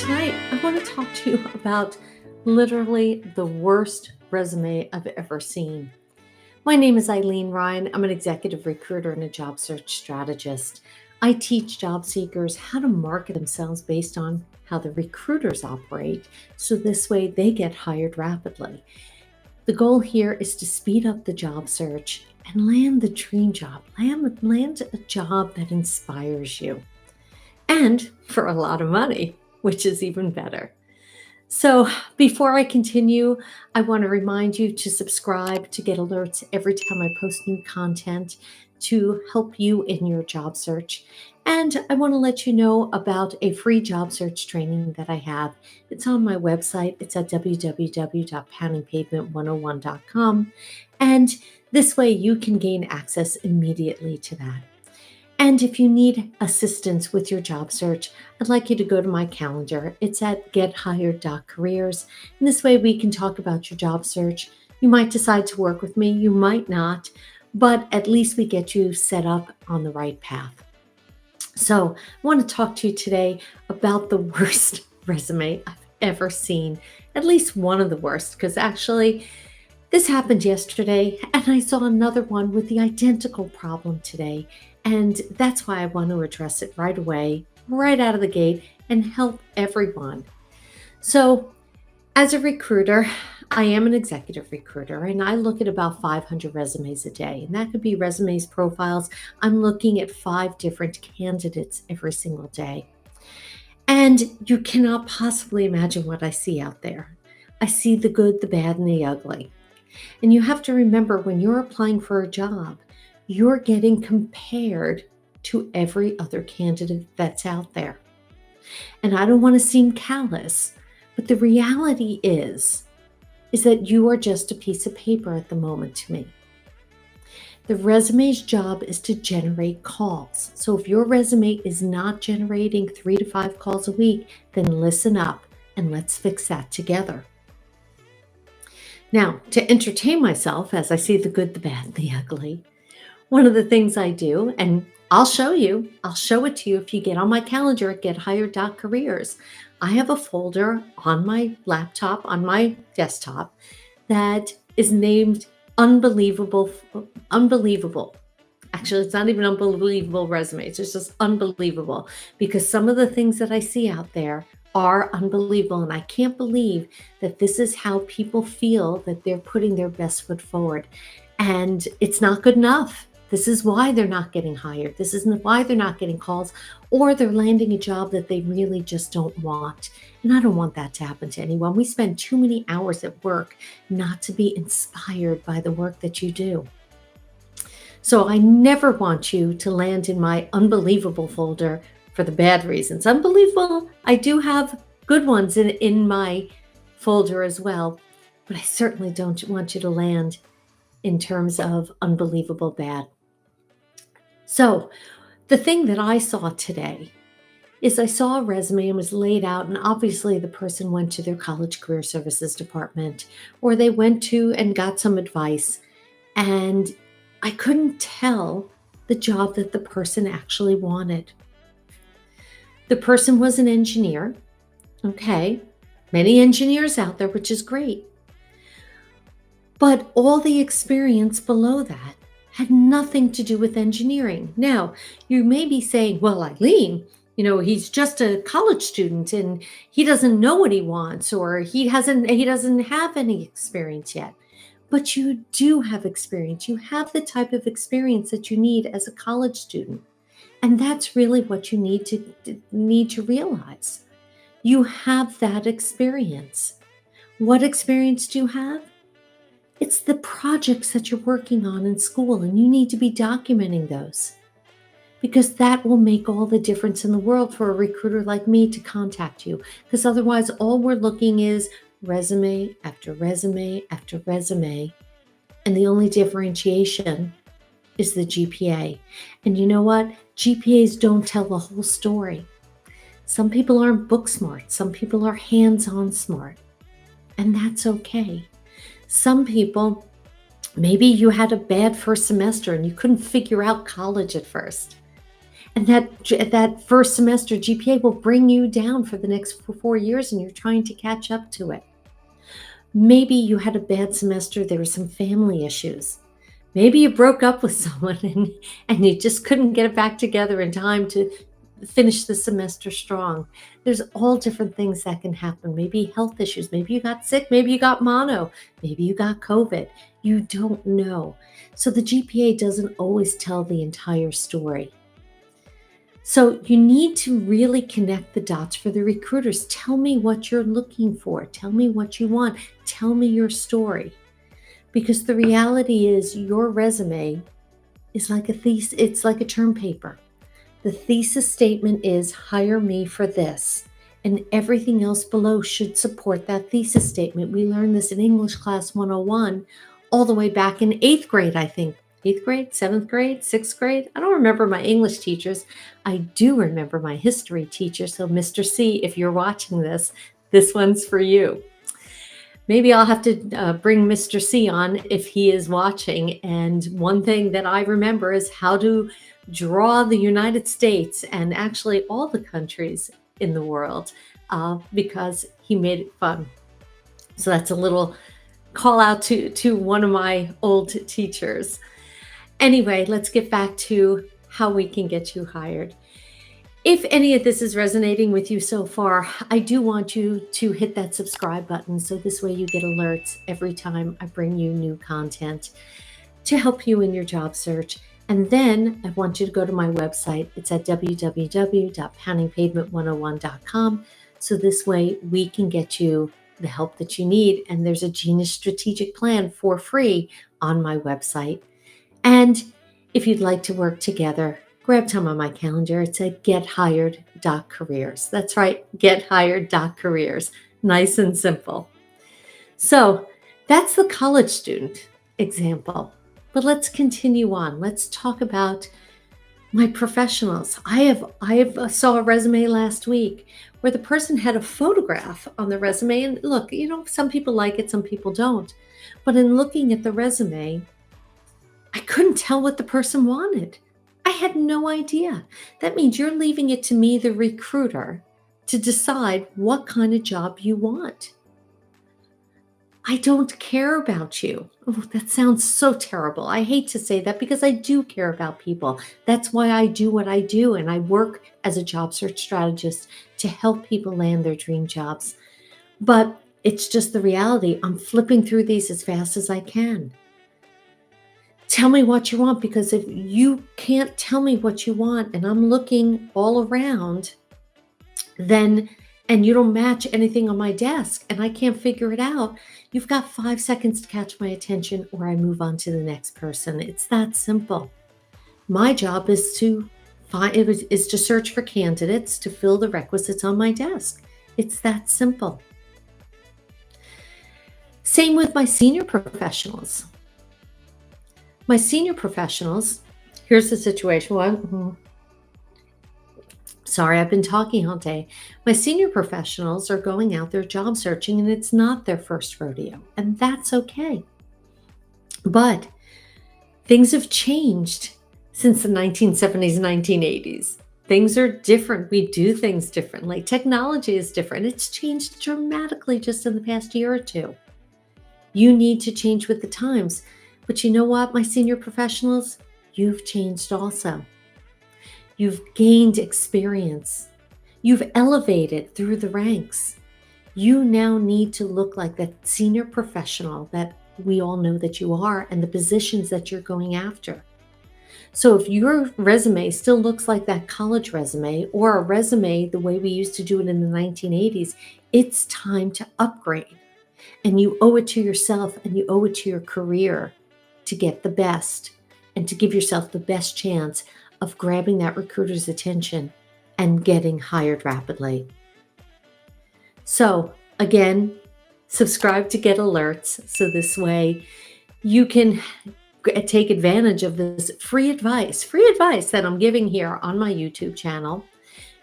tonight I want to talk to you about literally the worst resume I've ever seen. My name is Ilene Rein. I'm an executive recruiter and a job search strategist. I teach job seekers how to market themselves based on how the recruiters operate, so this way they get hired rapidly. The goal here is to speed up the job search and land the dream job, land a job that inspires you, and for a lot of money, which is even better. So, before I continue, I want to remind you to subscribe to get alerts every time I post new content to help you in your job search. And I want to let you know about a free job search training that I have. It's on my website. It's at www.poundingpavement101.com. And this way you can gain access immediately to that. And if you need assistance with your job search, I'd like you to go to my calendar. It's at gethired.careers. And this way we can talk about your job search. You might decide to work with me, you might not, but at least we get you set up on the right path. So I want to talk to you today about the worst resume I've ever seen, at least one of the worst, because actually this happened yesterday, and I saw another one with the identical problem today. And that's why I want to address it right away, right out of the gate, and help everyone. So, as a recruiter, I am an executive recruiter, and I look at about 500 resumes a day. And that could be resumes, profiles. I'm looking at 5 different candidates every single day. And you cannot possibly imagine what I see out there. I see the good, the bad, and the ugly. And you have to remember, when you're applying for a job, you're getting compared to every other candidate that's out there. And I don't want to seem callous, but the reality is that you are just a piece of paper at the moment to me. The resume's job is to generate calls. So if your resume is not generating 3 to 5 calls a week, then listen up and let's fix that together. Now, to entertain myself as I see the good, the bad, and the ugly, one of the things I do, and I'll show it to you if you get on my calendar at gethired.careers. I have a folder on my laptop, on my desktop, that is named Unbelievable. Actually, it's not even unbelievable resumes. It's just unbelievable, because some of the things that I see out there are unbelievable. And I can't believe that this is how people feel that they're putting their best foot forward. And it's not good enough. This is why they're not getting hired. This isn't why they're not getting calls, or they're landing a job that they really just don't want. And I don't want that to happen to anyone. We spend too many hours at work not to be inspired by the work that you do. So I never want you to land in my unbelievable folder for the bad reasons. Unbelievable, I do have good ones in my folder as well, but I certainly don't want you to land in terms of unbelievable bad. So the thing that I saw today is I saw a resume and was laid out, and obviously the person went to their college career services department, or they went to and got some advice, and I couldn't tell the job that the person actually wanted. The person was an engineer. Okay, many engineers out there, which is great. But all the experience below that had nothing to do with engineering. Now, you may be saying, well, Ilene, he's just a college student and he doesn't know what he wants, or he doesn't have any experience yet. But you do have experience. You have the type of experience that you need as a college student. And that's really what you need to realize. You have that experience. What experience do you have? It's the projects that you're working on in school, and you need to be documenting those, because that will make all the difference in the world for a recruiter like me to contact you. Because otherwise, all we're looking is resume after resume after resume, and the only differentiation is the GPA. And you know what? GPAs don't tell the whole story. Some people aren't book smart. Some people are hands-on smart, and that's okay. Some people, maybe you had a bad first semester and you couldn't figure out college at first. And that first semester GPA will bring you down for the next 4 years, and you're trying to catch up to it. Maybe you had a bad semester, there were some family issues. Maybe you broke up with someone and you just couldn't get it back together in time to finish the semester strong. There's all different things that can happen. Maybe health issues. Maybe you got sick. Maybe you got mono. Maybe you got COVID. You don't know. So the GPA doesn't always tell the entire story. So you need to really connect the dots for the recruiters. Tell me what you're looking for. Tell me what you want. Tell me your story. Because the reality is your resume is like a thesis, it's like a term paper. The thesis statement is hire me for this, and everything else below should support that thesis statement. We learned this in English class 101 all the way back in 8th grade, I think. 8th grade, 7th grade, 6th grade. I don't remember my English teachers. I do remember my history teacher. So Mr. C, if you're watching this one's for you. Maybe I'll have to bring Mr. C on if he is watching. And one thing that I remember is how to draw the United States and actually all the countries in the world because he made it fun. So that's a little call out to one of my old teachers. Anyway, let's get back to how we can get you hired. If any of this is resonating with you so far, I do want you to hit that subscribe button so this way you get alerts every time I bring you new content to help you in your job search. And then I want you to go to my website. It's at www.poundingpavement101.com. So this way we can get you the help that you need. And there's a Genius strategic plan for free on my website. And if you'd like to work together, grab time on my calendar. It's at gethired.careers. That's right, gethired.careers. Nice and simple. So that's the college student example. But let's continue on. Let's talk about my professionals. I saw a resume last week where the person had a photograph on the resume. And look, some people like it, some people don't. But in looking at the resume, I couldn't tell what the person wanted. I had no idea. That means you're leaving it to me, the recruiter, to decide what kind of job you want. I don't care about you. Oh, that sounds so terrible. I hate to say that because I do care about people. That's why I do what I do. And I work as a job search strategist to help people land their dream jobs. But it's just the reality. I'm flipping through these as fast as I can. Tell me what you want, because if you can't tell me what you want and I'm looking all around, and you don't match anything on my desk and I can't figure it out, you've got 5 seconds to catch my attention or I move on to the next person. It's that simple. My job is to search for candidates to fill the requisites on my desk. It's that simple. Same with my senior professionals. My senior professionals, here's the situation. Sorry, I've been talking all day. My senior professionals are going out there job searching and it's not their first rodeo, and that's okay. But things have changed since the 1970s, 1980s. Things are different. We do things differently. Technology is different. It's changed dramatically just in the past year or two. You need to change with the times. But you know what, my senior professionals? You've changed also. You've gained experience. You've elevated through the ranks. You now need to look like that senior professional that we all know that you are and the positions that you're going after. So if your resume still looks like that college resume or a resume the way we used to do it in the 1980s, it's time to upgrade. And you owe it to yourself and you owe it to your career to get the best and to give yourself the best chance of grabbing that recruiter's attention and getting hired rapidly. So again, subscribe to get alerts so this way you can take advantage of this free advice that I'm giving here on my YouTube channel.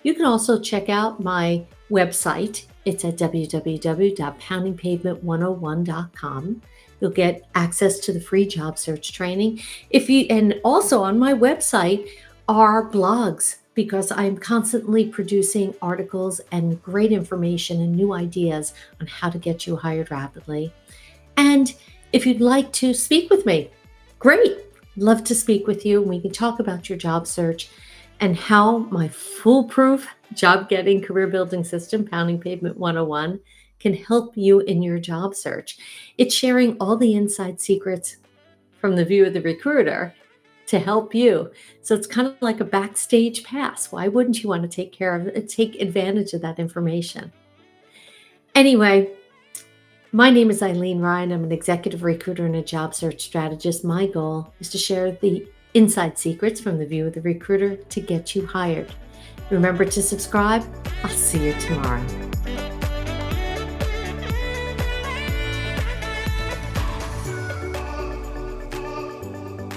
You can also check out my website. It's at www.poundingpavement101.com. You'll get access to the free job search training. And also on my website are blogs because I'm constantly producing articles and great information and new ideas on how to get you hired rapidly. And if you'd like to speak with me, great. Love to speak with you. We can talk about your job search and how my foolproof job getting career building system, Pounding Pavement 101, can help you in your job search. It's sharing all the inside secrets from the view of the recruiter to help you. So it's kind of like a backstage pass. Why wouldn't you want to take advantage of that information? Anyway, my name is Ilene Rein. I'm an executive recruiter and a job search strategist. My goal is to share the inside secrets from the view of the recruiter to get you hired. Remember to subscribe. I'll see you tomorrow.